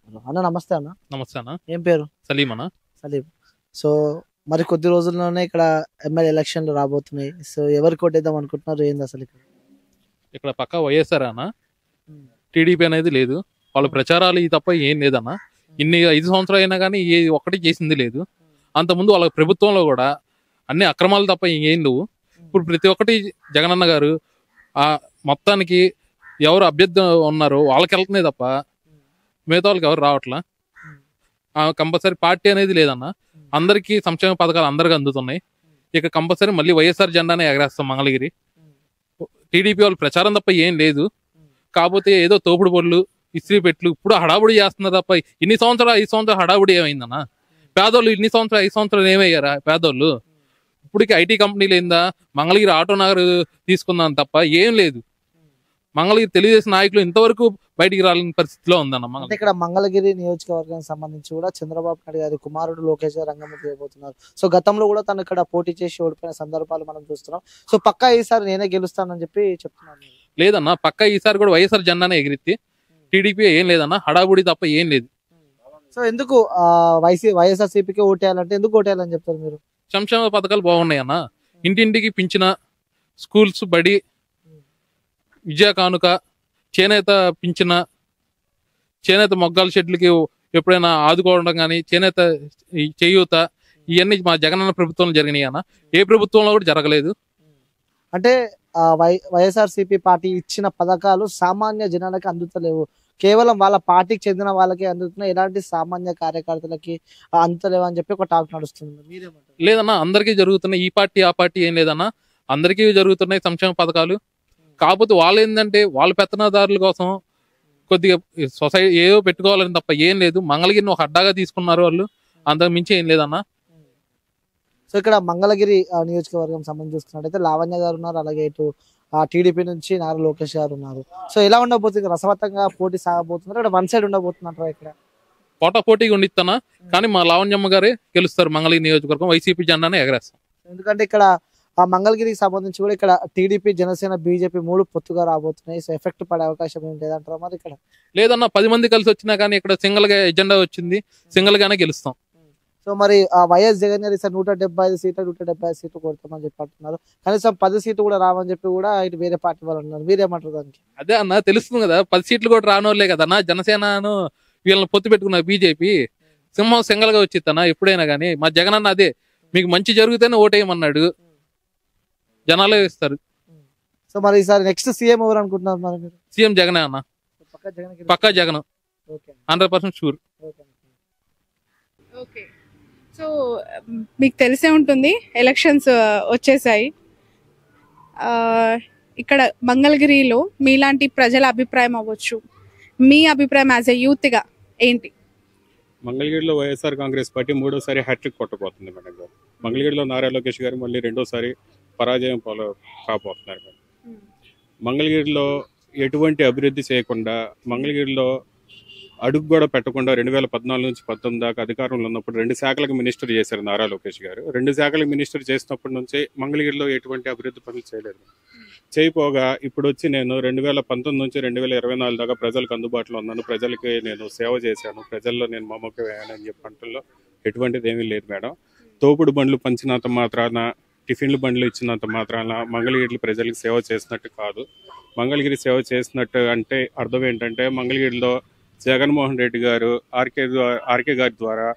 అన్న నమస్తే అన్న. నమస్తే అన్న. ఏం పేరు? సలీం అన్న. సలీం. సో మరి కొద్ది రోజుల్లోనే ఇక్కడ ఎమ్మెల్యే ఎలక్షన్లు రాబోతున్నాయి. సో ఎవరికి ఓటేద్దాం అనుకుంటున్నారు? ఏంది అసలు ఇక్కడ? ఇక్కడ పక్క వైఎస్ఆర్ అన్న, ఉమ్, టీడీపీ అనేది లేదు. వాళ్ళ ఉమ్, ప్రచారాలు ఈ తప్ప ఏం లేదన్న. ఇన్ని 5 సంవత్సరాలు అయినా కానీ ఏ ఒక్కటి చేసింది లేదు. అంతకుముందు వాళ్ళ ప్రభుత్వంలో కూడా అన్ని అక్రమాలు తప్ప ఏం లేవు. ఇప్పుడు ప్రతి ఒక్కటి జగనన్న గారు ఆ మొత్తానికి ఎవరు అభ్యర్థి ఉన్నారో వాళ్ళకి వెళ్తున్నాయి తప్ప మిగతా వాళ్ళకి ఎవరు రావట్లా. కంపల్సరీ పార్టీ అనేది లేదన్న. అందరికీ సంక్షేమ పథకాలు అందరికీ అందుతున్నాయి. ఇక కంపల్సరీ మళ్ళీ వైఎస్ఆర్ జెండానే ఎగరేస్తాం మంగళగిరి. టీడీపీ వాళ్ళు ప్రచారం తప్ప ఏం లేదు. కాకపోతే ఏదో తోపుడు బొడ్లు, ఇస్త్రీ పెట్లు ఇప్పుడు హడావుడి చేస్తున్నారు తప్ప 5 సంవత్సరాలు హడావుడి ఏమైందన్న? పేదోళ్ళు 5 సంవత్సరాలు ఏమయ్యారా పేదోళ్ళు? ఇప్పటికి ఐటీ కంపెనీలు ఏందా, మంగళగిరి ఆటో నగర్ తీసుకుందాం తప్ప ఏం లేదు. మంగళగిరి తెలుగుదేశం నాయకులు ఇంతవరకు బయటికి రాలేని పరిస్థితిలో ఉందన్న. అంటే ఇక్కడ మంగళగిరి నియోజకవర్గానికి సంబంధించి కూడా చంద్రబాబు నాయుడు గారి కుమారుడు లోకేష్ గారు రంగంలోకి దిగబోతున్నారు. సో గతంలో కూడా తను ఇక్కడ పోటీ చేసి ఓడిపోయిన సందర్భాలు మనం చూస్తున్నాం. సో పక్కా ఈసారి నేనే గెలుస్తానని చెప్పి చెప్తున్నాను. లేదన్న, పక్క ఈసారి కూడా వైఎస్ఆర్ జెండానే ఎగిరిత్తి. టీడీపీ ఏం లేదన్న, హడావుడి తప్ప ఏం లేదు. సో ఎందుకు వైఎస్ఆర్సీపీకి ఓటేయాలంటే ఎందుకు ఓటేయాలని చెప్తారు మీరు? సంక్షేమ పథకాలు బాగున్నాయి అన్న. ఇంటింటికి పింఛన, స్కూల్స్, బడి, విద్యా కానుక, చేనేత పింఛన, చేనేత మొగ్గాల షెడ్లకి ఎప్పుడైనా ఆదుకోవడం కానీ, చేనేత చేయూత, ఇవన్నీ మా జగనన్న ప్రభుత్వంలో జరిగినాయి అన్న. ఏ ప్రభుత్వంలో కూడా జరగలేదు. అంటే వైఎస్ఆర్సీపీ పార్టీ ఇచ్చిన పథకాలు సామాన్య జనాలకి అందుతలేవు, కేవలం వాళ్ళ పార్టీకి చెందిన వాళ్ళకి అందుతున్నాయి, ఎలాంటి సామాన్య కార్యకర్తలకి అందుతలేవు అని చెప్పి ఒక టాక్ నడుస్తుంది. మీరేమంటారు? లేదన్నా, అందరికీ జరుగుతున్నాయి. ఈ పార్టీ ఆ పార్టీ ఏం లేదన్నా, అందరికీ జరుగుతున్నాయి సంక్షేమ పథకాలు. కాకపోతే వాళ్ళు ఏంటంటే వాళ్ళ పెత్తనదారుల కోసం కొద్దిగా సొసైటీ ఏదో పెట్టుకోవాలని తప్ప ఏం లేదు. మంగళగిరిని ఒక అడ్డాగా తీసుకున్నారు వాళ్ళు, అంతకు మించి ఏం లేదన్నా. సో ఇక్కడ మంగళగిరి నియోజకవర్గం సంబంధించి చూసుకున్నట్టయితే లావణ్య గారు ఉన్నారు, అలాగే ఇటు టీడీపీ నుంచి నారా లోకేష్ గారు ఉన్నారు. సో ఎలా ఉండబోతుంది? రసవత్తంగా పోటీ సాగబోతున్నారు, ఇక్కడ వన్ సైడ్ ఉండబోతున్నారు. ఇక్కడ పోటాపోటీగా ఉండిస్తానా, కానీ మా లావణ్యమ్మ గారే గెలుస్తారు. మంగళగిరి నియోజకవర్గం వైసీపీ జెండానే ఎగరేస్తాం. ఎందుకంటే ఇక్కడ మంగళగిరికి సంబంధించి కూడా ఇక్కడ టీడీపీ, జనసేన, బీజేపీ 3 పొత్తుగా రాబోతున్నాయి. సో ఎఫెక్ట్ పడే అవకాశం ఏం లేదంటారా మరి ఇక్కడ? లేదన్నా, 10 మంది కలిసి వచ్చినా కానీ ఇక్కడ సింగిల్ గా ఎజెండా వచ్చింది, సింగిల్ గానే గెలుస్తాం. సో మరి వైఎస్ జగన్ గారు ఈసారి 175 సీట్లు 175 సీట్లు కొడతామని చెప్పి అంటున్నారు. కనీసం 10 సీట్లు కూడా రావని చెప్పి కూడా ఇటు వేరే పార్టీ వాళ్ళు అన్నారు. మీరేమంటారు దానికి? అదే అన్న, తెలుస్తుంది కదా, 10 సీట్లు కూడా రానోళ్లే కదన్నా. జనసేనను వీళ్ళని పొత్తు పెట్టుకున్న బీజేపీ సింహం సింగల్ గా వచ్చిద్దన్నా ఎప్పుడైనా కానీ. మా జగన్ అన్న అదే, మీకు మంచి జరిగితేనే ఓటేయమన్నాడు, జనాలే ఇస్తారు. సో మరి ఈసారి నెక్స్ట్ సీఎం ఎవరు అనుకుంటున్నారు మరి మీరు? సీఎం జగనే అన్న, పక్కా జగన్, 100% షూర్. ఓకే. సో మీకు తెలిసే ఉంటుంది, ఎలక్షన్స్ వచ్చేసాయి. ఇక్కడ మంగళగిరిలో మీలాంటి ప్రజల అభిప్రాయం అవ్వచ్చు, మీ అభిప్రాయం యాజ్ ఎ యూత్గా ఏంటి? మంగళగిరిలో వైఎస్ఆర్ కాంగ్రెస్ పార్టీ 3వ సారి హ్యాట్రిక్ కొట్టబోతుంది మేడం గారు. మంగళగిరిలో నారా లోకేష్ గారు మళ్ళీ 2వ సారి పరాజయం కాబోతున్నారు మేడం. మంగళగిరిలో ఎటువంటి అభివృద్ధి చేయకుండా, మంగళగిరిలో అడుగు కూడా పెట్టకుండా 2014 నుంచి 2019 దాకా అధికారంలో ఉన్నప్పుడు 2 శాఖలకు మినిస్టర్ చేశారు నారా లోకేష్ గారు. 2 శాఖలకు మినిస్టర్ చేసినప్పటి నుంచి మంగళగిరిలో ఎటువంటి అభివృద్ధి పనులు చేయలేదు. చేయపోగా ఇప్పుడు వచ్చి నేను 2019 నుంచి 2024 దాకా ప్రజలకు అందుబాటులో ఉన్నాను, ప్రజలకి నేను సేవ చేశాను, ప్రజల్లో నేను మమకమయ్యానని చెప్పంటల్లో ఎటువంటిది ఏమీ లేదు మేడం. తోపుడు బండ్లు పంచినంత మాత్రాన, టిఫిన్లు బండ్లు ఇచ్చినంత మాత్రాన మంగళగిరి ప్రజలకు సేవ చేసినట్టు కాదు. మంగళగిరి సేవ చేసినట్టు అంటే అర్థం ఏంటంటే, మంగళగిరిలో జగన్మోహన్ రెడ్డి గారు ఆర్కే గారి ద్వారా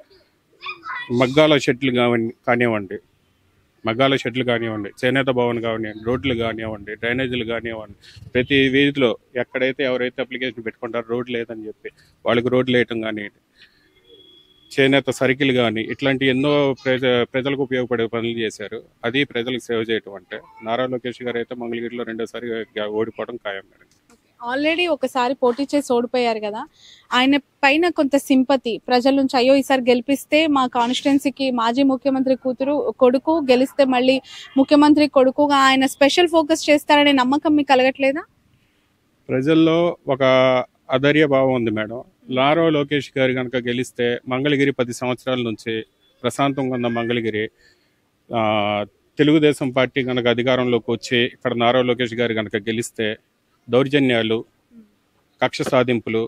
మగ్గాల షెడ్లు కానివ్వండి, చేనేత భవన్ కానివ్వండి, రోడ్లు కానివ్వండి, డ్రైనేజీలు కానివ్వండి, ప్రతి వీధిలో ఎక్కడైతే ఎవరైతే అప్లికేషన్ పెట్టుకుంటారో రోడ్లు లేదని చెప్పి వాళ్ళకి రోడ్లు వేయటం కానీ, చేనేత సర్కిల్ కానీ, ఇట్లాంటి ఎన్నో ప్రజలకు ఉపయోగపడే పనులు చేశారు. అది ప్రజలకు సేవ చేయటం అంటే. నారా లోకేష్ గారు అయితే మంగళగిరిలో 2వ సారి ఓడిపోవడం ఖాయం మేడం. ఆల్రెడీ ఒకసారి పోటీ చేసి ఓడిపోయారు కదా, ఆయన పైన కొంత సింపతి ప్రజల నుంచి, అయ్యో ఈసారి గెలిపిస్తే మా కాన్స్టిట్యున్సీకి మాజీ ముఖ్యమంత్రి కొడుకు గెలిస్తే మళ్ళీ ముఖ్యమంత్రి కొడుకుగా ఆయన స్పెషల్ ఫోకస్ చేస్తారనే నమ్మకం మీకు కలగట్లేదా? ప్రజల్లో ఒక అధైర్య భావం ఉంది మేడం. నారా లోకేష్ గారు కనుక గెలిస్తే మంగళగిరి 10 సంవత్సరాల నుంచి ప్రశాంతంగా ఉన్న మంగళగిరి, తెలుగుదేశం పార్టీ కనుక అధికారంలోకి వచ్చి ఇక్కడ నారా లోకేష్ గారు కనుక గెలిస్తే దౌర్జన్యాలు, కక్ష సాధింపులు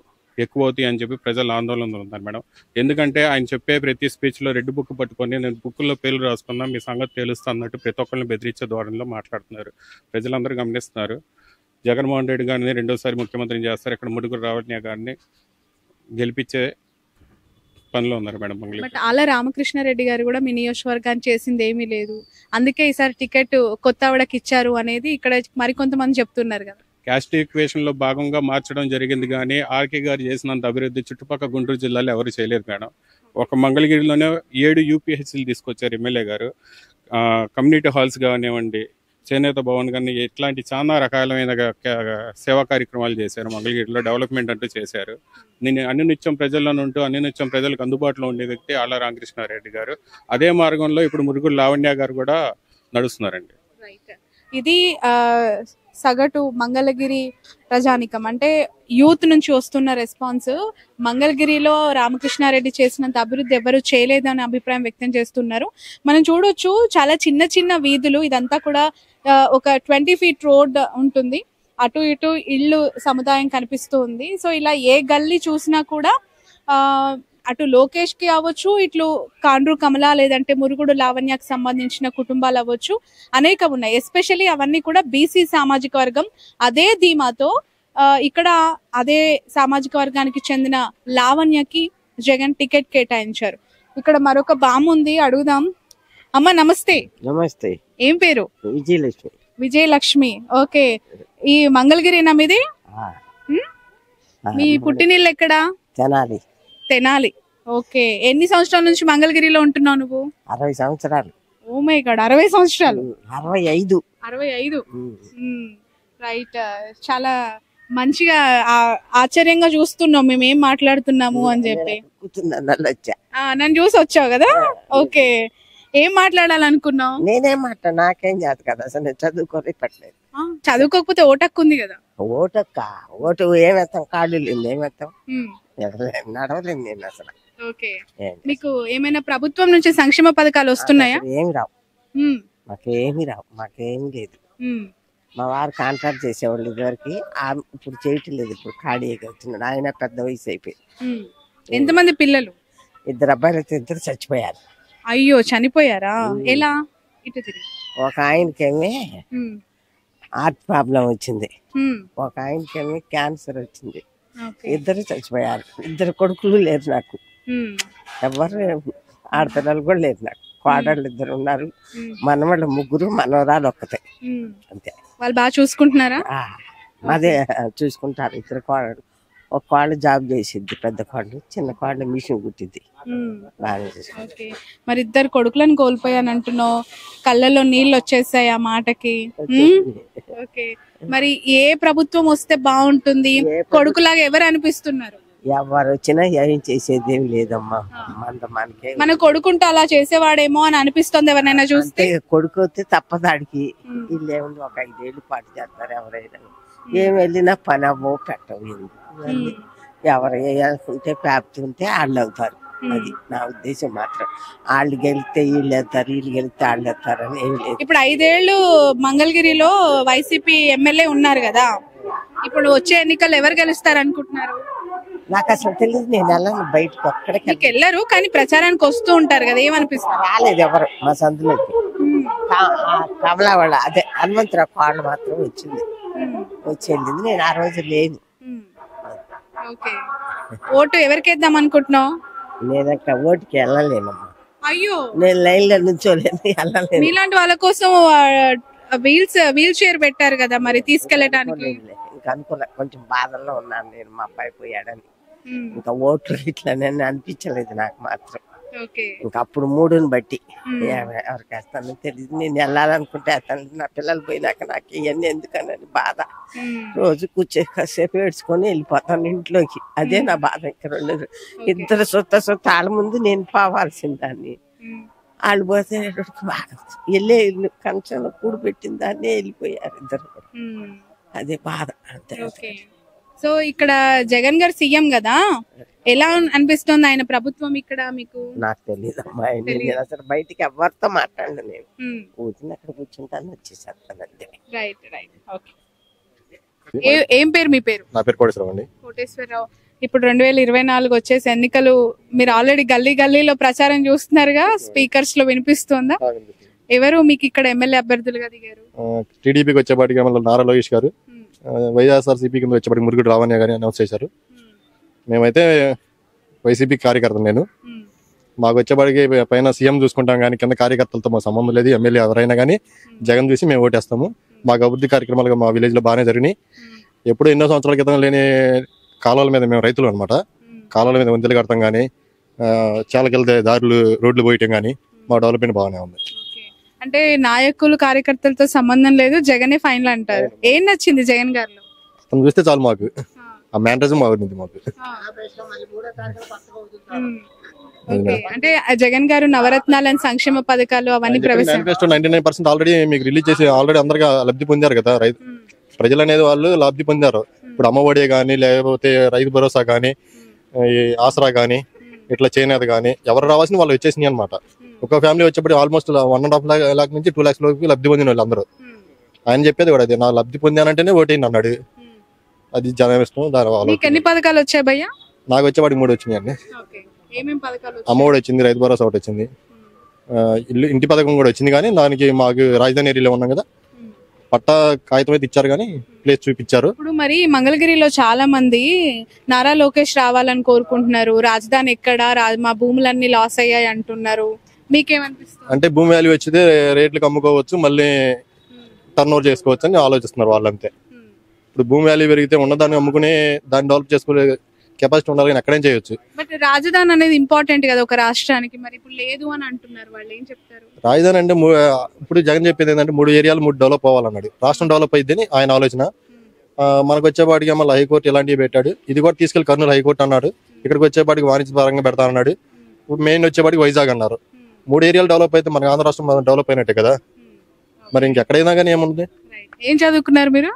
ఎక్కువ అవుతాయి అని చెప్పి ప్రజలు ఆందోళనలో ఉన్నారు మేడం. ఎందుకంటే ఆయన చెప్పే ప్రతి స్పీచ్లో రెడ్ బుక్ పట్టుకొని నేను బుక్లో పేర్లు రాసుకున్నా మీ సంగతి తెలుస్తా అన్నట్టు ప్రతి ఒక్కరిని బెదిరించే ధోరణిలో మాట్లాడుతున్నారు. ప్రజలందరూ గమనిస్తున్నారు. జగన్మోహన్ రెడ్డి గారిని రెండోసారి ముఖ్యమంత్రిని చేస్తారు. ఇక్కడ ముడుగురు రావణ్య గారిని గెలిపించే పనిలో ఉన్నారు మేడం. బట్ ఆల రామకృష్ణారెడ్డి గారు కూడా మీ నియోజకవర్గాన్ని చేసింది ఏమీ లేదు, అందుకే ఈసారి టికెట్ కొత్త ఆవిడకి ఇచ్చారు అనేది ఇక్కడ మరికొంతమంది చెప్తున్నారు కదా. క్యాస్ట్ ఈక్వేషన్ లో భాగంగా మార్చడం జరిగింది, కానీ ఆర్కే గారు చేసినంత అభివృద్ధి చుట్టుపక్కల గుంటూరు జిల్లాలో ఎవరు చేయలేరు మేడం. ఒక మంగళగిరిలోనే 7 యూపీహెచ్సీలు తీసుకొచ్చారు ఎమ్మెల్యే గారు. కమ్యూనిటీ హాల్స్ కానివ్వండి, చేనేత భవన్ కానీ ఇట్లాంటి చాలా రకాలమైన సేవా కార్యక్రమాలు చేశారు. మంగళగిరిలో డెవలప్మెంట్ అంటూ చేశారు. నేను అన్ని ప్రజల్లో ఉంటూ అన్ని ప్రజలకు అందుబాటులో ఉండే వ్యక్తి ఆళ్ల రామకృష్ణారెడ్డి గారు. అదే మార్గంలో ఇప్పుడు మురుగురు లావణ్య గారు కూడా నడుస్తున్నారండి. ఇది సగటు మంగళగిరి ప్రజానికం అంటే యూత్ నుంచి వస్తున్న రెస్పాన్స్. మంగళగిరిలో రామకృష్ణారెడ్డి చేసినంత అభివృద్ధి ఎవరు చేయలేదని అభిప్రాయం వ్యక్తం చేస్తున్నారు. మనం చూడొచ్చు చాలా చిన్న చిన్న వీధులు, ఇదంతా కూడా ఒక 20 feet రోడ్ ఉంటుంది, అటు ఇటు ఇళ్ళు సముదాయం కనిపిస్తూ ఉంది. సో ఇలా ఏ గల్లీ చూసినా కూడా అటు లోకేష్ కి అవ్వచ్చు, ఇట్లు కాండ్రు కమల లేదంటే మురుగుడు లావణ్యకు సంబంధించిన కుటుంబాలు అవ్వచ్చు, అనేకం ఉన్నాయి. ఎస్పెషల్లీ అవన్నీ కూడా బీసీ సామాజిక వర్గం. అదే ధీమాతో ఇక్కడ అదే సామాజిక వర్గానికి చెందిన లావణ్యకి జగన్ టికెట్ కేటాయించారు. ఇక్కడ మరొక బామ్మ ఉంది, అడుగుదాం. అమ్మ నమస్తే. నమస్తే. ఏం పేరు? విజయలక్ష్మి. విజయలక్ష్మి. ఓకే, ఈ మంగళగిరినా మీది? మీ పుట్టినిల్లు ఎక్కడ? తెనాలి. తెనాలి. ఓకే, ఎన్ని సంవత్సరాల నుంచి మంగళగిరిలో ఉంటున్నావు నువ్వు? 60 సంవత్సరాలు. ఓ మై గాడ్, 60 సంవత్సరాలు. 65. రైట్. చాలా మంచిగా ఆశ్చర్యంగా చూస్తున్నాం మేము ఏం మాట్లాడుతున్నాము అని చెప్పి. నన్ను చూసి వచ్చావు కదా. ఓకే, ఏం మాట్లాడాలనుకున్నావు? నేనేం మాట్లా, నాకేం చేత కదా, అసలు నేను చదువుకోలే పట్టలేదు. చదువుకోకపోతే ఓటక్కు ఉంది కదా. ఓటు ఏమేస్తాం, కార్డు లేదు, ఏమేస్తాం, నడవలేదు నేను అసలు. ఓకే, మీకు ఏమైనా ప్రభుత్వం నుంచి సంక్షేమ పథకాలు వస్తున్నాయా? ఏమి రావు, మాకేమి రావు, మాకేమి లేదు. మా వారు కాంట్రాక్ట్ చేసేవాళ్ళు ఇదివరకు, ఇప్పుడు చేయటం లేదు, ఇప్పుడు ఖాళీగా అవుతున్నాడు. ఆయన పెద్ద వయసు అయిపోయింది. ఎంతమంది పిల్లలు? 2 అబ్బాయిలు అయితే 2 చచ్చిపోయారు. అయ్యో, చనిపోయారా? ఎలా? ఇటు తిరిగి. ఒక ఆయనకేమీ హార్ట్ ప్రాబ్లం వచ్చింది, ఒక ఆయనకేమీ క్యాన్సర్ వచ్చింది. 2 చచ్చిపోయారు. 2 కొడుకులు లేరు నాకు, ఎవరు ఆడపిల్లలు కూడా లేరు నాకు. కోడళ్ళు 2 ఉన్నారు, మనవాళ్ళు 3, మనవరాలు 1. అంతే. వాళ్ళు బాగా చూసుకుంటున్నారా? అదే చూసుకుంటారు. 2 కోడలు. ఒక కోళ్ళు జాబ్ చేసిద్ది, పెద్ద కోళ్ళు. చిన్న కోళ్ళు మిషన్ కుట్టిద్ది. మరి 2 కొడుకులను కోల్పోయాను అంటున్నావు, కళ్ళల్లో నీళ్ళు వచ్చేసాయి ఆ మాటకి. ఓకే, మరి ఏ ప్రభుత్వం వస్తే బాగుంటుంది? కొడుకులాగా ఎవరు అనిపిస్తున్నారు? ఎవరు వచ్చినా ఏం చేసేది ఏమి లేదమ్మా. మనకి మన కొడుకుంటే అలా చేసేవాడేమో అని అనిపిస్తుంది ఎవరైనా చూస్తే. కొడుకు వస్తే తప్పదాడికి వీళ్ళు ఏముంది, ఒక 5 ఏళ్ళు పాటు చేస్తారు ఎవరైనా. ఏం వెళ్ళినా పని అవ్వో పెట్టవు. ఎవరు వేయాల్సింటే ప్రాప్తి ఉంటే వాళ్ళు అవుతారు. అది నా ఉద్దేశం మాత్రం. వాళ్ళు గెలిస్తే వీళ్ళు వెళ్తారు, వీళ్ళు గెలిస్తే వాళ్ళు వెళ్తారు అని ఏమి లేదు. ఇప్పుడు 5 ఏళ్ళు మంగళగిరిలో వైసీపీ ఎమ్మెల్యే ఉన్నారు కదా, ఇప్పుడు వచ్చే ఎన్నికలు ఎవరు గెలుస్తారు అనుకుంటున్నారు? నాకు అసలు తెలియదు, నేను వెళ్ళను బయటకు, అక్కడికి వెళ్ళరు కానీ ప్రచారానికి వస్తూ ఉంటారు కదా, ఏమనిపిస్తుంది? రాలేదు ఎవరు మా సందులోకి. కమలా వాళ్ళ అదే హనుమంతరావు కోళ్ళు మాత్రం వచ్చింది, వచ్చి వెళ్ళింది. నేను ఆ రోజు లేను. ఓటు ఎవరికి వేద్దాం అనుకుంటున్నావు? నేను అక్కడ ఓటుకి వెళ్ళలేనమ్మా. అయ్యో, నేను లైన్ లో నుంచోలేను, వెళ్ళలేను. మీలాంటి వాళ్ళ కోసం వీల్ చైర్ పెట్టారు కదా, మరి తీసుకెళ్ళటానికి. ఇంకా అనుకున్నా, కొంచెం బాధల్లో ఉన్నాను నేను, మా అబ్బాయి పోయాడని. ఇంకా ఓట్లు ఇట్లా నేను అనిపించలేదు నాకు మాత్రం. ఇంకా అప్పుడు మూడుని బట్టి ఎవరికి వేస్తానో తెలియదు. నేను వెళ్ళాలనుకుంటే వేస్తాను, నా పిల్లలు పోయినాక నాకు ఇవన్నీ ఎందుకని బాధ. రోజు కూర్చో కాసేపు ఏడ్చుకొని వెళ్ళిపోతాను ఇంట్లోకి, అదే నా బాధ. ఇంకా 2 సొత్త వాళ్ళ ముందు నేను పోవాల్సిన దాన్ని, వాళ్ళు పోతే బాధ. వెళ్ళే కంచంలో కూడు పెట్టిన దాన్నే వెళ్ళిపోయారు 2. అదే బాధ అంతే. సో ఇక్కడ జగన్ గారు సీఎం కదా, ఎలా అనిపిస్తుంది ఆయన ప్రభుత్వం ఇక్కడ మీకు? నాకు తెలియదు అమ్మా, అసలు బయటికి ఎవరితో మాట్లాడను నేను. కూర్చుని అక్కడ కూర్చుంటాను, వచ్చేసేస్తాను అంతే. Right right. ఓకే, ఏం పేరు మీ పేరు? నా పేరు కోటేశ్వరరావు అండి. కోటేశ్వరరావు, ఇప్పుడు 2024 వచ్చేసి ఎన్నికలు, మీరు ఆల్రెడీ గల్లీ గల్లీలో ప్రచారం చూస్తున్నారుగా, స్పీకర్స్ లో వినిపిస్తుందా? ఎవరు మీకు ఇక్కడ ఎమ్మెల్యే అభ్యర్థులుగా దిగారు? టీడీపీకి వచ్చేపాటికి నారా లోకేష్ గారు, వైఎస్ఆర్సీపీ కింద వచ్చేపాటికి మురుగుడు రావణ్య గారిని అనౌన్స్ చేశారు. మేమైతే వైసీపీ కార్యకర్త, నేను మాకు వచ్చేపాటికి పైన సీఎం చూసుకుంటాం కానీ కింద కార్యకర్తలతో మా సంబంధం లేదు. ఎమ్మెల్యే ఎవరైనా కానీ జగన్ చూసి మేము ఓటేస్తాము. మాకు అభివృద్ధి కార్యక్రమాలు మా విలేజ్ లో బాగానే జరిగినాయి. ఎప్పుడు ఎన్నో సంవత్సరాల క్రితం లేని కాలువల మీద, మేము రైతులు అనమాట, కాలువల మీద వంతెలు కడతాం కానీ చాలాకెళ్తే దారులు రోడ్లు పోయటం కానీ మా డెవలప్మెంట్ బాగానే ఉంది. అంటే నాయకులు కార్యకర్తలతో సంబంధం లేదు, జగనే ఫైనల్ అంటారు. ఏం నచ్చింది జగన్ గారిలో? తను చూస్తే చాలు, మాకు ఆ మ్యానరిజం బాగుంది మాకు. అంటే జగన్ గారు నవరత్నాలను, సంక్షేమ పథకాలు అవన్నీ మేనిఫెస్టో 99% ఆల్రెడీ మీకు రిలీజ్ చేసి ఆల్రెడీ అందరికీ లబ్ధి పొందారు కదా. ప్రజలు అనేది వాళ్ళు లబ్ధి పొందారు. ఇప్పుడు అమ్మఒడి కానీ, లేకపోతే రైతు భరోసా కానీ, ఆసరా కానీ, ఇట్లా చేనేత కానీ ఎవరు రావాల్సిన వాళ్ళు వచ్చేసినాయి అనమాట. ఒక ఫ్యామిలీ వచ్చేప్పటికి ఆల్మోస్ట్ 1.5 లాక్ నుంచి 2 lakhs లోకి లబ్ధి పొందిన వాళ్ళు అందరూ. ఆయన చెప్పేది కూడా అదే, నా లబ్ధి పొందానంటేనే ఓటేయండి అన్నాడు. అది జనం ఇష్టం. ఎన్ని పథకాలు వచ్చాయి భయ్యా? నాకు వచ్చేవాడికి 3 వచ్చినాయి అండి. అమ్మఒడి వచ్చింది, రైతు భరోసా ఒకటి వచ్చింది, ఇంటి పథకం కూడా వచ్చింది. కానీ దానికి మాకు రాజధాని ఏరియాలో ఉన్నాం కదా, పట్టా కాగితం అయితే ఇచ్చారు కానీ ప్లేస్ చూపించారు. ఇప్పుడు మరి మంగళగిరిలో చాలా మంది నారా లోకేష్ రావాలని కోరుకుంటున్నారు. రాజధాని ఎక్కడ, మా భూములన్నీ లాస్ అయ్యాయి అంటున్నారు. మీకేమనిపిస్తుంది? అంటే భూమి వాల్యూ వచ్చితే రేట్లకు అమ్ముకోవచ్చు, మళ్ళీ టర్న్ ఓవర్ చేసుకోవచ్చు అని ఆలోచిస్తున్నారు వాళ్ళంతే. ఇప్పుడు భూమి వాల్యూ పెరిగితే ఉన్నదాన్ని అమ్ముకునే దాన్ని డెవలప్ చేసుకునే కెపాసిటీ ఉండాలి, కానీ ఎక్కడేం చేయొచ్చు. బట్ రాజధాని అనేది ఇంపార్టెంట్ కదా ఒక రాష్ట్రానికి, మరి ఇప్పుడు లేదు అని అంటున్నారు. వాళ్ళు ఏం చెప్తారు? రాజధాని అంటే ఇప్పుడు జగన్ చెప్పేది ఏంటంటే 3 ఏరియాలు 3 డెవలప్ అవ్వాలన్నాడు. రాష్ట్రం డెవలప్ అయ్యిందని ఆయన ఆలోచన. మనకు వచ్చేపాటికి మళ్ళీ హైకోర్టు ఇలాంటివి పెట్టాడు. ఇది కూడా తీసుకెళ్లి కర్నూలు హైకోర్టు అన్నాడు. ఇక్కడికి వచ్చేపాటికి వాణిజ్య పరంగా పెడతా అన్నాడు. మెయిన్ వచ్చేపాటికి వైజాగ్ అన్నారు. 3 ఏరియాలు డెవలప్ అయితే మన ఆంధ్ర రాష్ట్రం డెవలప్ అయినట్టే కదా. మరి ఇంకెక్కడైనా కానీ ఏముంది? ఏం చదువుకున్నారు మీరు?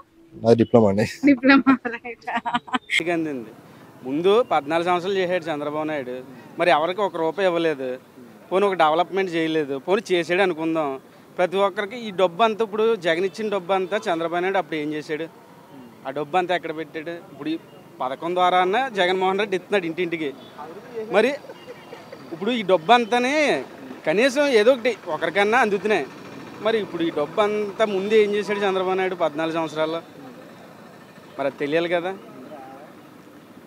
అది డిప్లొమా అండి. ముందు 14 సంవత్సరాలు చేసాడు చంద్రబాబు నాయుడు, మరి ఎవరికి 1 రూపాయి ఇవ్వలేదు. పోనీ ఒక డెవలప్మెంట్ చేయలేదు, పోనీ చేసాడు అనుకుందాం. ప్రతి ఒక్కరికి ఈ డబ్బు అంతా, ఇప్పుడు జగన్ ఇచ్చిన డబ్బు అంతా చంద్రబాబు నాయుడు అప్పుడు ఏం చేశాడు? ఆ డబ్బు అంతా ఎక్కడ పెట్టాడు? ఇప్పుడు ఈ పథకం ద్వారా జగన్మోహన్ రెడ్డి ఇస్తున్నాడు ఇంటింటికి. మరి ఇప్పుడు ఈ డబ్బు అంతానే కనీసం ఏదో ఒకరికన్నా అందుతున్నాయి. మరి ఇప్పుడు ఈ డబ్బు అంతా ముందే ఏం చేశాడు చంద్రబాబు నాయుడు 14 సంవత్సరాల్లో? మరి అది తెలియాలి కదా.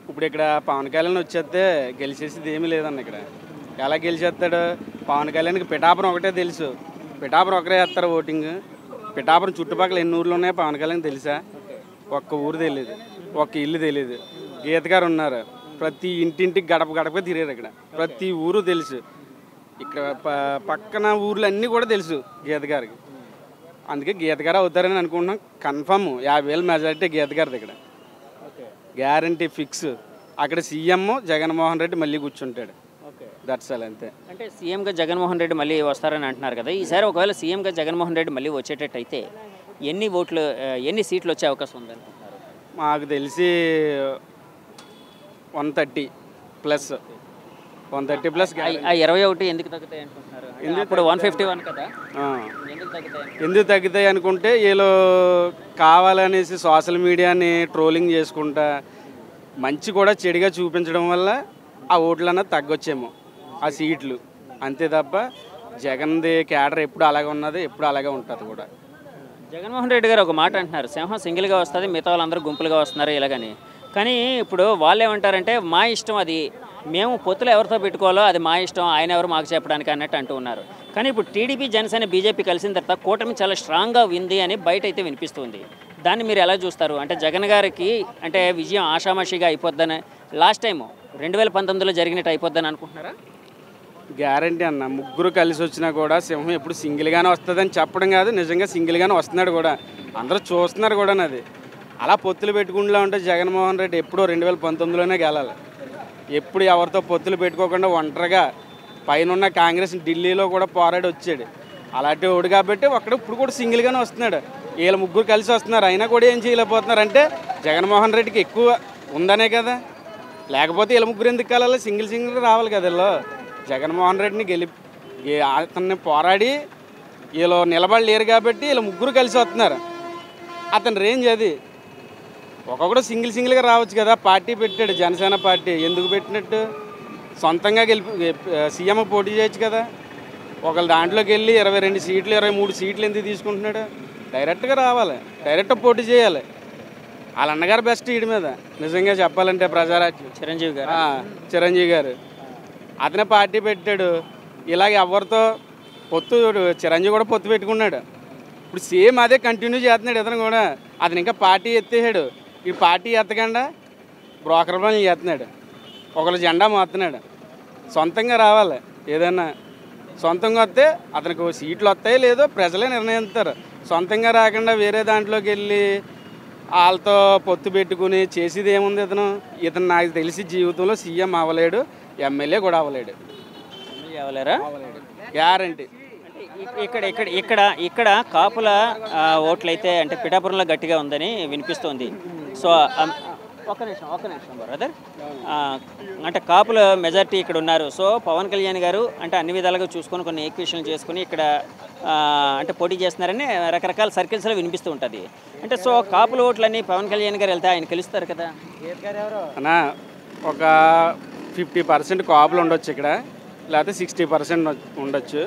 ఇప్పుడు ఇక్కడ పవన్ కళ్యాణ్ వచ్చేస్తే గెలిచేసేది ఏమీ లేదన్న. ఇక్కడ ఎలా గెలిచేస్తాడు? పవన్ కళ్యాణ్కి పిఠాపురం ఒకటే తెలుసు, పిఠాపురం ఒకరే వేస్తారు ఓటింగ్. పిఠాపురం చుట్టుపక్కల ఎన్ని ఊర్లు ఉన్నాయో పవన్ కళ్యాణ్ తెలుసా? ఒక్క ఊరు తెలియదు, ఒక్క ఇల్లు తెలియదు. గీత గారు ఉన్నారు, ప్రతి ఇంటింటికి గడప గడపగా తిరిగారు. ఇక్కడ ప్రతి ఊరు తెలుసు. ఇక్కడ పక్కన ఊర్లు అన్నీ కూడా తెలుసు గీత గారికి. అందుకే గీత గారు అవుతారని అనుకుంటున్నాం. కన్ఫర్మ్ 50,000 మెజారిటీ గీత గారిది. ఇక్కడ గ్యారంటీ ఫిక్స్. అక్కడ సీఎం జగన్మోహన్ రెడ్డి మళ్ళీ కూర్చుంటాడు. దట్స్ ఆల్, అంతే. అంటే సీఎంగా జగన్మోహన్ రెడ్డి మళ్ళీ వస్తారని అంటున్నారు కదా. ఈసారి ఒకవేళ సీఎంగా జగన్మోహన్ రెడ్డి మళ్ళీ వచ్చేటట్టయితే ఎన్ని సీట్లు వచ్చే అవకాశం ఉందనుకుంటున్నారు? మాకు తెలిసి 130 ప్లస్. 130 ప్లస్. 21 ఎందుకు తగ్గుతాయి అనుకుంటున్నారు? ఇప్పుడు 151 కదా, ఎందుకు తగ్గుతాయి అనుకుంటే వీళ్ళు కావాలనేసి సోషల్ మీడియాని ట్రోలింగ్ చేసుకుంటా మంచి కూడా చెడుగా చూపించడం వల్ల ఆ ఓట్లన్నా తగ్గొచ్చేమో, ఆ సీట్లు. అంతే తప్ప జగన్ది క్యాడర్ ఎప్పుడు అలాగే ఉన్నది, ఎప్పుడు అలాగే ఉంటుంది కూడా. జగన్మోహన్ రెడ్డి గారు ఒక మాట అంటున్నారు, సింహం సింగిల్గా వస్తుంది, మిగతా వాళ్ళందరూ గుంపులుగా వస్తున్నారు ఇలాగని. కానీ ఇప్పుడు వాళ్ళు ఏమంటారంటే మా ఇష్టం, అది మేము పొత్తులు ఎవరితో పెట్టుకోవాలో అది మా ఇష్టం, ఆయన ఎవరు మాకు చెప్పడానికి అన్నట్టు అంటూ ఉన్నారు. కానీ ఇప్పుడు టీడీపీ, జనసేన, బీజేపీ కలిసిన తర్వాత కూటమి చాలా స్ట్రాంగ్గా ఉంది అని బయట అయితే వినిపిస్తుంది. దాన్ని మీరు ఎలా చూస్తారు? అంటే జగన్ గారికి అంటే విజయం ఆషామాషిగా అయిపోద్దని, లాస్ట్ టైం 2019లో జరిగినట్టు అయిపోద్దని అనుకుంటున్నారా? గ్యారంటీ అన్న. ముగ్గురు కలిసి వచ్చినా కూడా సింహం ఎప్పుడు సింగిల్గానే వస్తుందని చెప్పడం కాదు, నిజంగా సింగిల్గానే వస్తున్నాడు కూడా. అందరూ చూస్తున్నారు కూడా. అది అలా పొత్తులు పెట్టుకుంటూ ఉంటే జగన్మోహన్ రెడ్డి ఎప్పుడో 2019లోనే గెలాలి. ఎప్పుడు ఎవరితో పొత్తులు పెట్టుకోకుండా ఒంటరిగా పైన కాంగ్రెస్ ఢిల్లీలో కూడా పోరాడి వచ్చాడు. అలాంటి వాడు కాబట్టి ఇప్పుడు కూడా సింగిల్గానే వస్తున్నాడు. వీళ్ళ ముగ్గురు కలిసి వస్తున్నారు, అయినా కూడా ఏం చేయలేకపోతున్నారు అంటే జగన్మోహన్ రెడ్డికి ఎక్కువ ఉందనే కదా. లేకపోతే వీళ్ళ ముగ్గురు ఎందుకు కలాలి? సింగిల్ రావాలి కదా. వీళ్ళు జగన్మోహన్ రెడ్డిని అతన్ని పోరాడి వీళ్ళు నిలబడలేరు కాబట్టి వీళ్ళ ముగ్గురు కలిసి వస్తున్నారు. అతని రేంజ్ అది. ఒక్కొక్కడు సింగిల్గా రావచ్చు కదా. పార్టీ పెట్టాడు, జనసేన పార్టీ. ఎందుకు పెట్టినట్టు? సొంతంగా సీఎం పోటీ చేయొచ్చు కదా. ఒకళ్ళు దాంట్లోకి వెళ్ళి 22 సీట్లు 23 సీట్లు ఎందుకు తీసుకుంటున్నాడు? డైరెక్ట్గా రావాలి, డైరెక్ట్ పోటీ చేయాలి. వాళ్ళ అన్నగారు బెస్ట్ వీడి మీద నిజంగా చెప్పాలంటే. ప్రజారాజ్యం చిరంజీవి గారు అతనే పార్టీ పెట్టాడు. ఇలాగ ఎవరితో పొత్తు, చిరంజీవి కూడా పొత్తు పెట్టుకున్నాడు. ఇప్పుడు సేమ్ అదే కంటిన్యూ చేస్తున్నాడు ఇతను కూడా. అతను ఇంకా పార్టీ ఎత్తేసాడు. ఈ పార్టీ ఎత్తకుండా బ్రోకర్ పనులు చేస్తున్నాడు, ఒకళ్ళు జెండా మారుతున్నాడు. సొంతంగా రావాలి, ఏదైనా సొంతంగా వస్తే అతనికి సీట్లు వస్తాయి లేదో ప్రజలే నిర్ణయిస్తారు. సొంతంగా రాకుండా వేరే దాంట్లోకి వెళ్ళి వాళ్ళతో పొత్తు పెట్టుకుని చేసేది ఏముంది? ఇతను నాకు తెలిసి జీవితంలో సీఎం అవ్వలేడు, ఎమ్మెల్యే కూడా అవ్వలేడు. గ్యారంటీ. ఇక్కడ ఇక్కడ ఇక్కడ ఇక్కడ కాపుల ఓట్లయితే అంటే పిఠాపురంలో గట్టిగా ఉందని వినిపిస్తోంది. సో ఒక్క నిమిషం బ్రదర్. అంటే కాపుల మెజార్టీ ఇక్కడ ఉన్నారు. సో పవన్ కళ్యాణ్ గారు అంటే అన్ని విధాలుగా చూసుకొని కొన్ని ఈక్వేషన్లు చేసుకుని ఇక్కడ అంటే పోటీ చేస్తున్నారని రకరకాల సర్కిల్స్లో వినిపిస్తూ ఉంటుంది. అంటే సో కాపుల ఓట్లన్నీ పవన్ కళ్యాణ్ గారు వెళ్తే ఆయన గెలుస్తారు కదా అన్నా. ఒక 50% కాపులు ఉండొచ్చు ఇక్కడ, లేకపోతే 60% ఉండొచ్చు.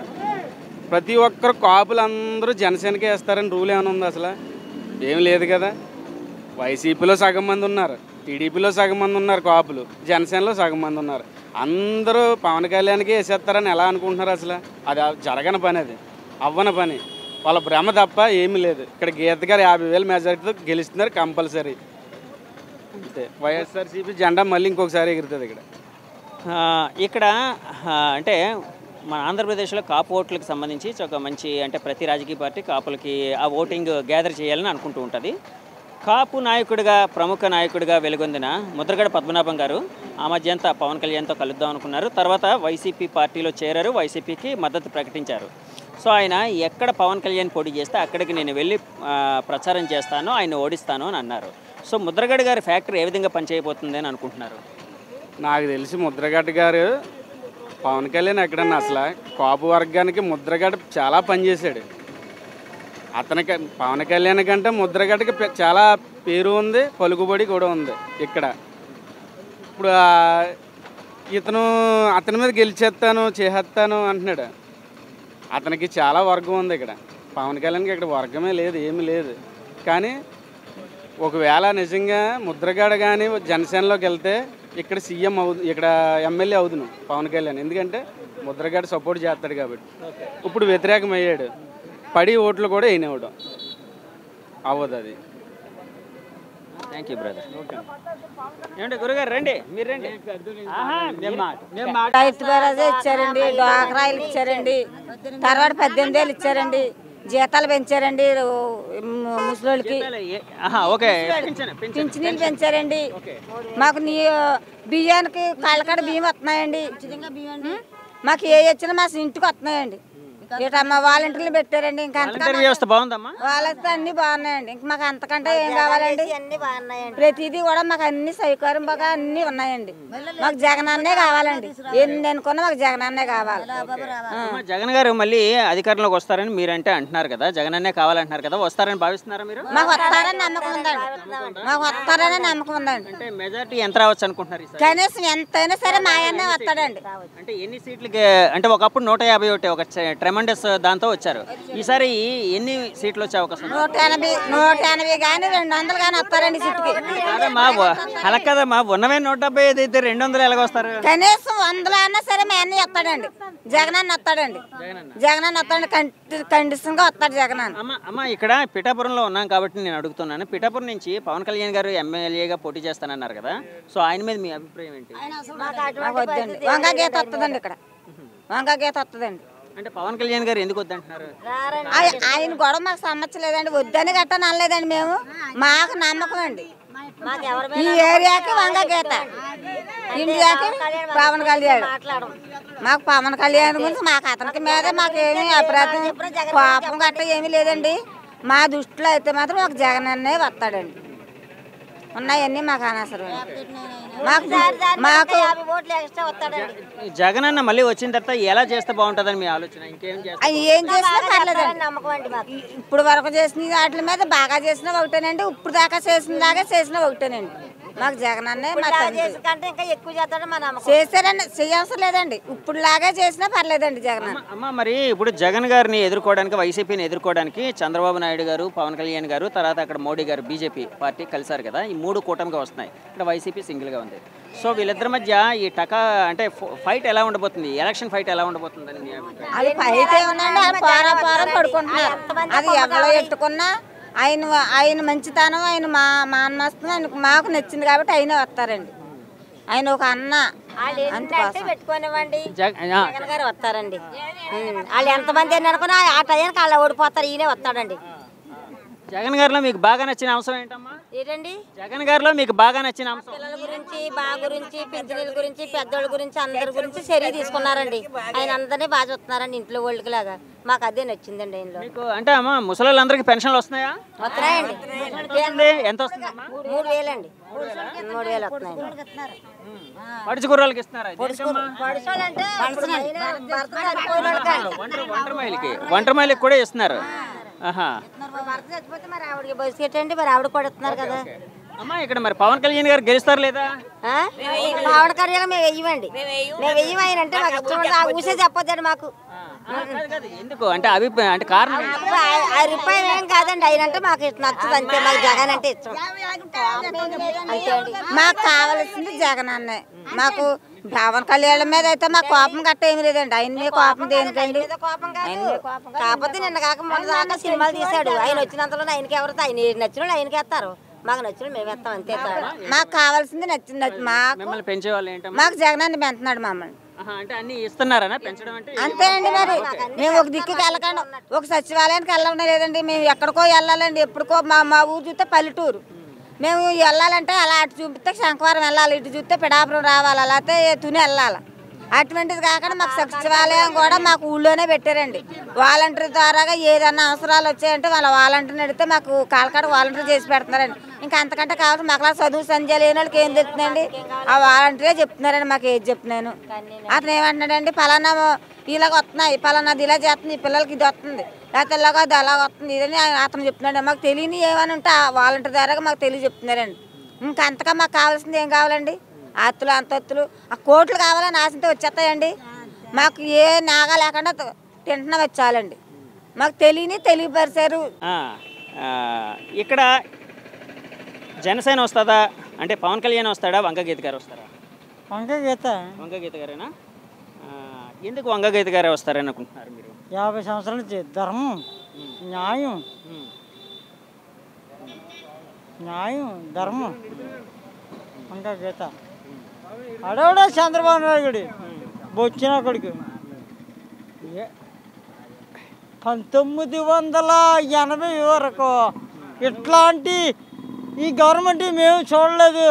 ప్రతి ఒక్కరు కాపులు అందరూ జనసేనకే వేస్తారని రూల్ ఏమైనా ఉంది? అసలు ఏం లేదు కదా. వైసీపీలో సగం మంది ఉన్నారు, టీడీపీలో సగం మంది ఉన్నారు కాపులు, జనసేనలో సగం మంది ఉన్నారు. అందరూ పవన్ కళ్యాణ్కి వేసేస్తారని ఎలా అనుకుంటున్నారు? అసలు అది జరగని పని, అది అవ్వని పని. వాళ్ళ భ్రమ తప్ప ఏమీ లేదు. ఇక్కడ గీత గారు 50,000 మెజారిటీతో గెలుస్తున్నారు కంపల్సరీ. అంతే. వైఎస్ఆర్సీపీ జెండా మళ్ళీ ఇంకొకసారి ఎగురుతుంది ఇక్కడ. ఇక్కడ అంటే మన ఆంధ్రప్రదేశ్లో కాపు ఓట్లకు సంబంధించి ఒక మంచి అంటే ప్రతి రాజకీయ పార్టీ కాపులకి ఆ ఓటింగ్ గ్యాదర్ చేయాలని అనుకుంటూ ఉంటుంది. కాపు నాయకుడిగా ప్రముఖ నాయకుడిగా వెలుగొందిన ముద్రగడ పద్మనాభం గారు ఆ మధ్య అంతా పవన్ కళ్యాణ్తో కలుద్దాం అనుకున్నారు. తర్వాత వైసీపీ పార్టీలో చేరారు, వైసీపీకి మద్దతు ప్రకటించారు. సో ఆయన ఎక్కడ పవన్ కళ్యాణ్ పోటీ చేస్తే అక్కడికి నేను వెళ్ళి ప్రచారం చేస్తాను, ఆయన ఓడిస్తాను అని అన్నారు. సో ముద్రగడ గారి ఫ్యాక్టరీ ఏ విధంగా పనిచేయబోతుంది అని అనుకుంటున్నారు? నాకు తెలిసి ముద్రగడ గారు పవన్ కళ్యాణ్ ఎక్కడన్నా అసలు కాపు వర్గానికి ముద్రగడ చాలా పనిచేశాడు. అతనికి పవన్ కళ్యాణ్ కంటే ముద్రగడకి చాలా పేరు ఉంది, పలుకుబడి కూడా ఉంది ఇక్కడ. ఇప్పుడు ఇతను అతని మీద గెలిచేస్తాను చేసేస్తాను అంటున్నాడు. అతనికి చాలా వర్గం ఉంది ఇక్కడ. పవన్ కళ్యాణ్కి ఇక్కడ వర్గమే లేదు, ఏమీ లేదు. కానీ ఒకవేళ నిజంగా ముద్రగడ కానీ జనసేనలోకి వెళ్తే ఇక్కడ సీఎం ఇక్కడ ఎమ్మెల్యే అవుదును పవన్ కళ్యాణ్. ఎందుకంటే ముద్రగడ సపోర్ట్ చేస్తాడు కాబట్టి. ఇప్పుడు వ్యతిరేకం అయ్యాడు, పడి ఓట్లు కూడా వేయనివ్వడం అవ్వదు. అది. Thank you brother. ఏమండి గురుగారు రండి, మీరు రండి. రైతు భరోసా ఇచ్చారండి, డ్వాక్రాయిలు ఇచ్చారండి, తర్వాత 18,000 ఇచ్చారండి, జీతాలు పెంచారండి, ముసలోళ్ళకి పింఛనీళ్ళు పెంచారండి. మాకు బియ్యానికి కాళ్ళకాడ బియ్యం వస్తున్నాయండి. మాకు ఏ వచ్చినా మా ఇంటికి వస్తున్నాయండి. మా వాలంటీర్లు పెట్టారండి. ఇంకా వ్యవస్థ బాగుందమ్మా, వాళ్ళతో అన్ని బాగున్నాయండి. ఇంక మాకు అంతకంటే ఏం కావాలండి? ప్రతిదీ కూడా మాకు అన్ని సౌకర్యం బాగా అన్ని ఉన్నాయండి. మాకు జగనన్నే కావాలండి. ఎన్ని అనుకున్నా మాకు జగనన్నే కావాలి. జగన్ గారు మళ్ళీ అధికారంలోకి వస్తారని మీరంటే అంటున్నారు కదా, జగనన్నే కావాలంటున్నారు కదా, వస్తారని భావిస్తున్నారా మీరు? మాకు వస్తారని నమ్మకం ఉందండి, మాకు వస్తారని నమ్మకం ఉందండి. అంటే మెజారిటీ ఎంత రావచ్చు అనుకుంటున్నారు? కనీసం ఎంతైనా సరే మా ఆయన్నే వస్తాడండి. అంటే ఎన్ని సీట్లకి? అంటే ఒకప్పుడు 151 ఒక ట్రెమండస్ దాంతో వచ్చారు. ఈసారి ఎన్ని సీట్లు వచ్చే అవకాశం? 180 కానీ 200 కానీ వస్తారండి సీట్కి. అలా కదమ్మా, ఉన్నవే 175 అయితే 200 ఎలాగ వస్తారు? కనీసం 100 అన్నా సరే మా అన్న వస్తాడండి. జగనన్న వస్తాడండి, జగనన్న వస్తాడండి, కండిషన్ గా వస్తాడు జగనన్న. అమ్మ ఇక్కడ పిఠాపురంలో ఉన్నాం కాబట్టి నేను అడుగుతున్నాను. పిఠాపురం నుంచి పవన్ కళ్యాణ్ గారు ఎమ్మెల్యేగా పోటీ చేస్తానన్నారు కదా, సో ఆయన మీద మీ అభిప్రాయం ఏంటి? వద్దండి, వంగా గీత వస్తుందండి ఇక్కడ, వంగా గీత వస్తుందండి. అంటే పవన్ కళ్యాణ్ గారు ఎందుకు వద్దంటున్నారు? ఆయన గొడవ మాకు సమస్యలేదండి, వద్దని గట్ట అనలేదండి. మేము మాకు నమ్మకం అండి. ఈ ఏరియాకి వంగ గీత, ఇండియాకి పవన్ కళ్యాణ్. మాకు పవన్ కళ్యాణ్ గురించి మాకు అతనికి మీద మాకేమీ అభిప్రాయం కోపం గట్ట ఏమీ లేదండి. మా దృష్టిలో అయితే మాత్రం ఒక జగన్ అన్నే వస్తాడండి. ఉన్నాయన్నీ మాకు అనవసరం. మాకు జగన్ అన్న మళ్ళీ వచ్చిన తర్వాత ఎలా చేస్తే బాగుంటుందని మీ ఆలోచన? ఇంకేం చేస్తారు? ఏం చేసినా పర్లేదండి. ఇప్పుడు వరకు చేసిన వాటి మీద బాగా చేసినా ఒకటేనండి, ఇప్పుడు దాకా చేసిన దాకా చేసినా ఒకటేనండి. మాకు జగన్ అన్నే ఇంకా ఎక్కువ చేస్తారండి, చేయవసరం లేదండి. ఇప్పుడు లాగా చేసినా పర్లేదండి జగన్ అమ్మ. మరి ఇప్పుడు జగన్ గారిని ఎదుర్కోవడానికి, వైసీపీని ఎదుర్కోవడానికి చంద్రబాబు నాయుడు గారు, పవన్ కళ్యాణ్ గారు, తర్వాత అక్కడ మోడీ గారు బీజేపీ పార్టీ కలిసారు కదా. ఈ 3 కూటమిగా వస్తున్నాయి. ఇక్కడ వైసీపీ సింగిల్గా ఉంది. సో వీళ్ళిద్దరి మధ్య ఈ అంటే ఫైట్ ఎలా ఉండబోతుంది? ఎలక్షన్ ఫైట్ ఎలా ఉండబోతుంది అని మీ అభిప్రాయం? అది ఫైట్ ఏముందండి, అది పోరం పడుకుంటున్నారు. అది ఎవరో ఎట్టుకున్నా ఆయన మంచితనం, ఆయన మానమస్తం ఆయనకు మాకు నచ్చింది కాబట్టి ఆయన వస్తారండి. ఆయన ఒక అన్న పెట్టుకోనివ్వండి, జగన్ గారు వస్తారండి. వాళ్ళు ఎంతమంది అని అనుకున్నా ఆ టైంకి వాళ్ళు ఓడిపోతారు, ఈయనే వస్తాడండి. జగన్ గారిలో మీకు బాగా నచ్చిన అంశం ఏంటమ్మా? ఏంటండి జగన్ గారిలో మీకు బాగా నచ్చిన అంశం? పిల్లల గురించి, బాగా గురించి, పింఛనీల గురించి, పెద్దోళ్ళ గురించి, అందరి గురించి చర్య తీసుకున్నారండి. ఆయన అందరినీ బాగా చూస్తున్నారండి, ఇంట్లో వాళ్ళకి లాగా. మాకు అదే నచ్చిందండి ఆయనలో. మీకు అంటే అమ్మా ముసలోళ్ళందరికీ పెన్షన్లు వస్తున్నాయా? వస్తున్నాయండి. ఎంత వస్తుందమ్మా? 3,000 అండి. 3,000 వస్తున్నాయండి. పడుచు కుర్రాళ్ళకి ఇస్తున్నారా? ఒంటరి మహిళకి కూడా ఇస్తున్నారు. చచ్చిపోతే మరి ఆవిడకి బస్కెట్ అండి, మరి ఆవిడ కూడా ఇస్తున్నారు కదా. అమ్మా ఇక్కడ మరి పవన్ కళ్యాణ్ గారు గెలుస్తారు లేదా? పవన్ కళ్యాణ్ మేము వెయ్యమండి, మేము వెయ్యం. ఆయన అంటే మాకు ఇష్టం, ఊసే చెప్పొద్దండి మాకు. ఎందుకు అంటే అభిప్రాయం అంటే కారణం? అభిప్రాయం ఏం కాదండి, ఆయన అంటే మాకు నచ్చదు అంతే. మాకు జగన్ అంటే ఇష్టం అంతే అండి. మాకు కావాల్సింది జగన్ అన్నే. మాకు పవన్ కళ్యాణ్ మీద అయితే మాకు కోపం గట్ట ఏమి లేదండి. ఆయన మీద కోపం దేనికండి? కాకపోతే నిన్న కాక మొన్న దాకా సినిమాలు తీశాడు. ఆయన వచ్చినంతలో ఆయనకి ఎవరితో ఆయన నచ్చిన వాళ్ళు ఆయనకి వేస్తారు, మాకు నచ్చిన మేము వేస్తాం అంతే. మాకు కావాల్సింది నచ్చింది. మిమ్మల్ని పెంచే వాళ్ళు ఏంటో మాకు జగన్ అన్ని పెంచుతున్నాడు మమ్మల్ని. అంటే అన్ని ఇస్తున్నారా పెంచడం అంటే? అంతే అండి. మరి మేము ఒక దిక్కుకి వెళ్ళకండి, ఒక సచివాలయానికి వెళ్ళడం లేదండి. మేము ఎక్కడికో వెళ్ళాలండి. ఎప్పుడుకో మా ఊరు చూస్తే పల్లెటూరు. మేము వెళ్ళాలంటే అలా అటు చూపిస్తే శంకవరం వెళ్ళాలి, ఇటు చూస్తే పిడాపురం రావాలి, అలాగే తుని వెళ్ళాలి. అటువంటిది కాకుండా మాకు సచివాలయం కూడా మాకు ఊళ్ళోనే పెట్టారండి. వాలంటీర్ ద్వారాగా ఏదన్నా అవసరాలు వచ్చాయంటే వాళ్ళ వాలంటీర్ని అడిగితే మాకు కాలకాడ వాలంటీర్ చేసి పెడుతున్నారండి. ఇంకా అంతకంటే కావాలి మాకు చదువు సంధ్య లేని వాళ్ళకి ఏం చెప్తున్నాండి, ఆ వాలంటీరే చెప్తున్నారండి. మాకు ఏది చెప్తున్నాను. అతను ఏమంటున్నాడండి, పలానా ఇలాగ వస్తున్నాయి, పలానాది ఇలా చేస్తుంది, ఈ పిల్లలకి ఇది వస్తుంది, లేకపోతే ఇలాగ అది అలాగ వస్తుంది, ఇదని అతను చెప్తున్నాడు. మాకు తెలియని ఏమని ఉంటే ఆ వాలంటీర్ ద్వారా మాకు తెలియజెప్తున్నారండి. ఇంకా అంతగా మాకు కావాల్సింది ఏం కావాలండి? ఆస్తులు, అంతస్తులు, ఆ కోట్లు కావాలని ఆశతో వచ్చేస్తాయండి. మాకు ఏ నాగా లేకుండా తింటున్నా వచ్చాలండి. మాకు తెలియపరిచారు. ఇక్కడ జనసేన వస్తుందా అంటే పవన్ కళ్యాణ్ వస్తాడా, వంగగీత గారు వస్తారా? వంగగీత గారేనా? ఎందుకు వంగగీత గారే వస్తారని అనుకుంటున్నారు మీరు? 50 సంవత్సరాల నుంచి ధర్మం, న్యాయం, ధర్మం. వంగగీత అడవడా చంద్రబాబు నాయుడు బొచ్చిన కొడుకు. 1980 వరకు ఇట్లాంటి ఈ గవర్నమెంట్ మేము చూడలేదు.